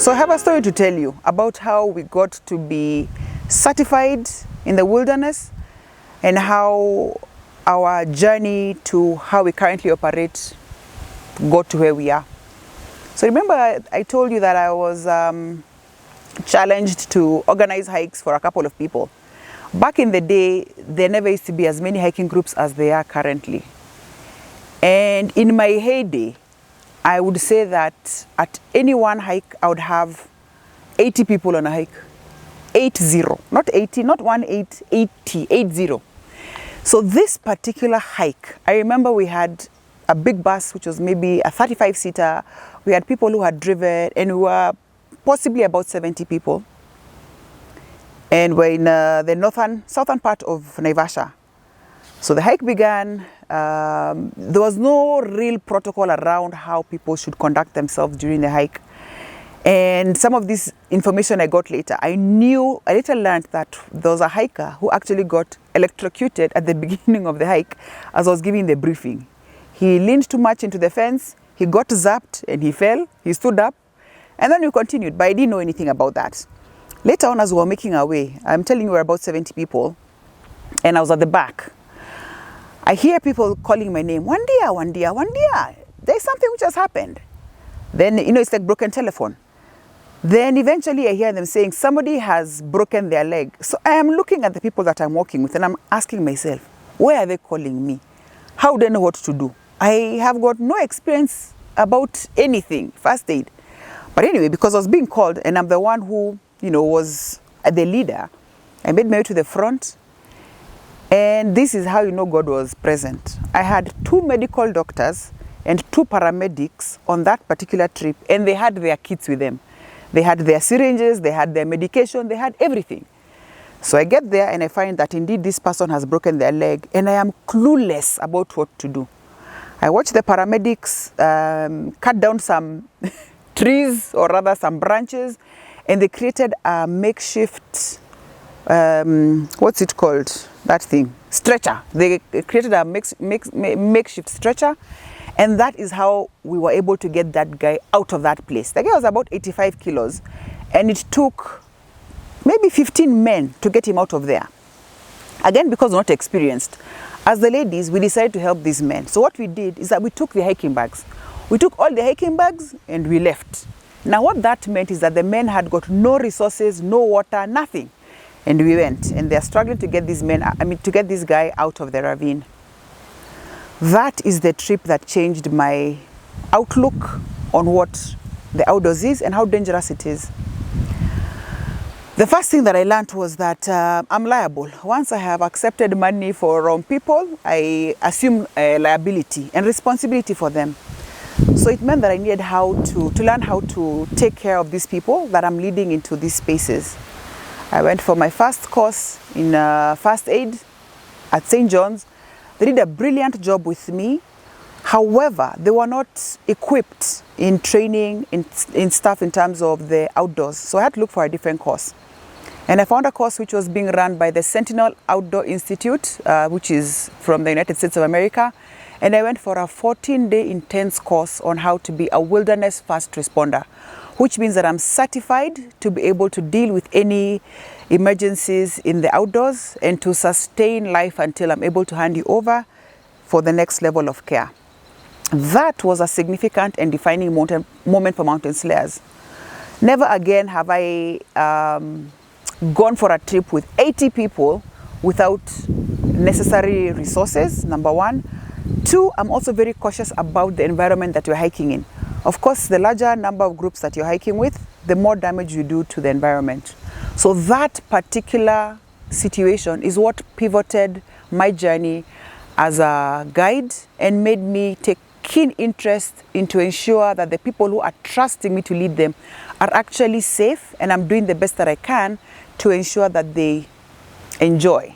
So I have a story to tell you about how we got to be certified in the wilderness and how our journey to how we currently operate got to where we are. So remember I told you that I was challenged to organize hikes for a couple of people. Back in the day, there never used to be as many hiking groups as there are currently. And in my heyday, I would say that at any one hike, I would have 80 people on a hike. 80, not 80, not 18, 80, 80. So this particular hike, I remember we had a big bus, which was maybe a 35-seater. We had people who had driven, and we were possibly about 70 people. And we're in the southern part of Naivasha. So the hike began. There was no real protocol around how people should conduct themselves during the hike. And some of this information I got later. I later learned that there was a hiker who actually got electrocuted at the beginning of the hike as I was giving the briefing. He leaned too much into the fence, he got zapped and he fell, he stood up, and then we continued, but I didn't know anything about that. Later on, as we were making our way, I'm telling you we're about 70 people, and I was at the back. I hear people calling my name, Wandia, Wandia, Wandia. There's something which has happened. Then, it's like broken telephone. Then eventually I hear them saying somebody has broken their leg. So I am looking at the people that I'm working with and I'm asking myself, why are they calling me? How do they know what to do? I have got no experience about anything, first aid. But anyway, because I was being called and I'm the one who, was the leader, I made my way to the front. And this is how God was present. I had 2 medical doctors and 2 paramedics on that particular trip, and they had their kits with them. They had their syringes, they had their medication, they had everything. So I get there and I find that indeed this person has broken their leg and I am clueless about what to do. I watch the paramedics cut down some trees, or rather some branches, and they created a makeshift, what's it called? That thing, stretcher. They created a makeshift stretcher, and that is how we were able to get that guy out of that place. The guy was about 85 kilos, and it took maybe 15 men to get him out of there. Again, because we're not experienced. As the ladies, we decided to help these men. So what we did is that we took the hiking bags. We took all the hiking bags and we left. Now what that meant is that the men had got no resources, no water, nothing. And we went, and they're struggling to get to get this guy out of the ravine. That is the trip that changed my outlook on what the outdoors is and how dangerous it is. The first thing that I learned was that I'm liable. Once I have accepted money from people, I assume liability and responsibility for them. So it meant that I needed to learn how to take care of these people that I'm leading into these spaces. I went for my first course in first aid at St. John's. They did a brilliant job with me. However, they were not equipped in training, in stuff in terms of the outdoors. So I had to look for a different course. And I found a course which was being run by the Sentinel Outdoor Institute, which is from the United States of America. And I went for a 14-day intense course on how to be a wilderness first responder, which means that I'm certified to be able to deal with any emergencies in the outdoors and to sustain life until I'm able to hand you over for the next level of care. That was a significant and defining moment for Mountain Slyers. Never again have I gone for a trip with 80 people without necessary resources, number 1. 2, I'm also very cautious about the environment that you're hiking in. Of course, the larger number of groups that you're hiking with, the more damage you do to the environment. So that particular situation is what pivoted my journey as a guide and made me take keen interest into ensure that the people who are trusting me to lead them are actually safe, and I'm doing the best that I can to ensure that they enjoy